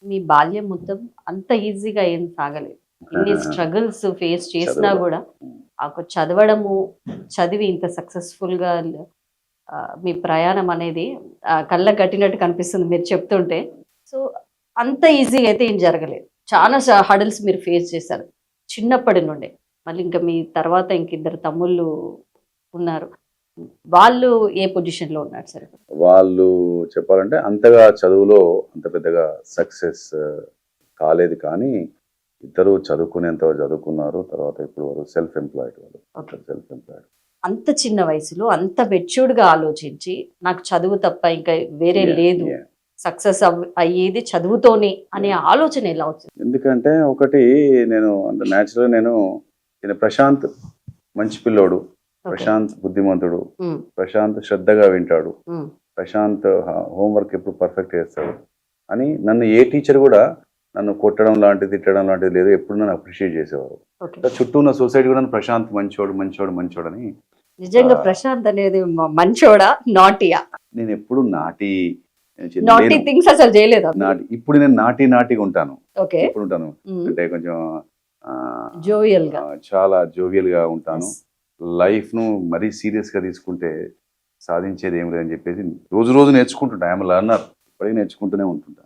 మీ బాల్యం మొత్తం అంత ఈజీగా ఏం సాగలేదు. ఇన్ని స్ట్రగుల్స్ ఫేస్ చేసినా చదువులో. గూడా చదవడము, చదివి ఇంత సక్సెస్‌ఫుల్‌గా మీ ప్రయాణం అనేది కళ్ళకి కట్టినట్టు కనిపిస్తుంది మీరు చెప్తుంటే. సో, అంత ఈజీగా అయితే ఏం జరగలేదు. చాలా హర్డిల్స్ మీరు ఫేస్ చేశారు చిన్నప్పటి నుండే. మళ్ళీ ఇంకా మీ తర్వాత ఇంకిద్దరు తమ్ముళ్ళు ఉన్నారు. వాళ్ళు ఏ పొజిషన్‌లో ఉన్నారు సార్ ఇప్పుడు? వాళ్ళు చెప్పాలంటే అంతగా చదువులో అంత పెద్దగా సక్సెస్ కాలేదు కానీ, ఇద్దరు చదువుకునేంత వరకు చదువుకున్నారు. తర్వాత ఇప్పుడు వరకు సెల్ఫ్ ఎంప్లాయిడ్ వాళ్ళు. ఓకే. Self employed. అంత చిన్న వయసులో అంత మెచ్యూర్డ్‌గా ఆలోచించి, నాకు చదువు తప్ప ఇంకా వేరే యాహ్! లేదు. యాహ్! సక్సెస్ అయ్యేది చదువుతోనే అనే ఆలోచన ఎలా వచ్చింది? ఎందుకంటే ఒకటి నేను అంటే నేచురల్‌గా ఈయన ప్రశాంత్ మంచి పిల్లోడు. ఓకే. ప్రశాంత్ బుద్ధిమంతుడు. హ్మ్. ప్రశాంత్ శ్రద్ధగా వింటాడు. హ్మ్. ప్రశాంత్ హోంవర్క్ ఎప్పుడు పర్ఫెక్ట్ చేస్తాడు అని నన్ను ఏ టీచర్ కూడా నన్ను కొట్టడం లాంటిది, తిట్టడం లాంటిది లేదు. ఎప్పుడు నన్ను అప్రిషియేట్ చేసేవారు. ఓకే. చుట్టూ ఉన్న సొసైటీ కూడా నన్ను ప్రశాంత్ మంచోడు, మంచోడు, మంచోడని నిజంగా ఆహ్, ప్రశాంత్ అనేది మంచోడా? నాటీయా? నేనెప్పుడు నాటి నాటీ లేను. థింగ్స్ అసలు చేయలేదా మీరు? ఇప్పుడు నేను నాటిగా ఉంటాను. ఓకే. ఎప్పుడుంటాను హ్మ్. అంటే కొంచెం ఆహ్, జోవియల్‌గా. చాలా జోవియల్‌గా ఉంటాను. యెస్. లైఫ్‌ను మరీ సీరియస్‌గా తీసుకుంటే సాధించేది ఏమి లేదని చెప్పేసి రోజు రోజు నేర్చుకుంటుంటా. I am learner. ఇప్పటికి నేర్చుకుంటూనే ఉంటుంటా.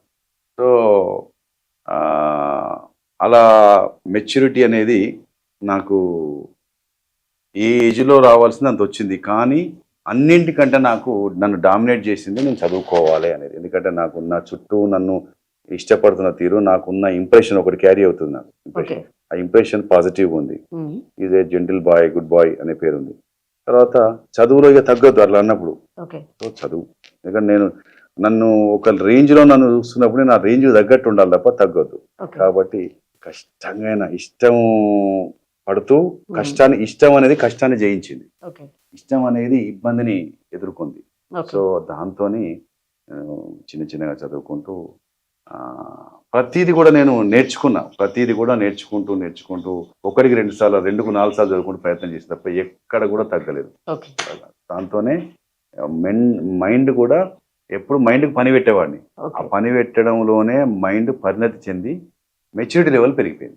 సో, ఆహ్, అలా మెచ్యూరిటీ అనేది నాకు ఈ ఏజ్‌లో రావాల్సింది అంతొచ్చింది. కానీ అన్నింటికంటే నన్ను డామినేట్ చేసింది నేను చదువుకోవాలి అనేది. ఎందుకంటే నా చుట్టూ నన్ను ఇష్టపడుతున్న తీరు, నాకున్న ఇంప్రెషన్ ఒకటి క్యారీ అవుతుంది నాకు. ఓకే. ఆ ఇంప్రెషన్ పాజిటివ్‌గా ఉంది. Hmm. Is a gentle boy, good boy అనే పేరుంది. తర్వాత చదువులో ఇక తగ్గొద్దు అట్లా అన్నప్పుడు. ఓకే. సో, చదువు. ఎందుకంటే నన్ను ఒక రేంజ్‌లో నన్ను చూస్తున్నప్పుడు నేను ఆ రేంజ్‌కి తగ్గట్టు ఉండాలి తప్ప తగ్గొద్దు. ఓకే. కాబట్టి కష్టంగా ఇష్టం పడుతూ హ్మ్. ఇష్టం అనేది కష్టాన్ని జయించింది. ఓకే. ఇష్టం అనేది ఇబ్బందిని ఎదుర్కొంది. ఓకే. సో, దాంతోని చిన్న చిన్నగా చదువుకుంటూ ప్రతీది కూడా నేను నేర్చుకున్నా. ప్రతీది కూడా నేర్చుకుంటూ ఒకటికి 2 సార్లు, 2కు 4 సార్లు చదువుకుంటూ ప్రయత్నం చేసిన తప్ప ఎక్కడ కూడా తగ్గలేదు. ఓకే. దాంతోనే మెన్ మైండ్ కూడా ఎప్పుడు మైండ్‌కి పని పెట్టేవాడిని. ఆ ఓకే. పని పెట్టడంలోనే మైండ్ పరిణతి చెంది మెచ్యూరిటీ లెవెల్ పెరిగిపోయింది.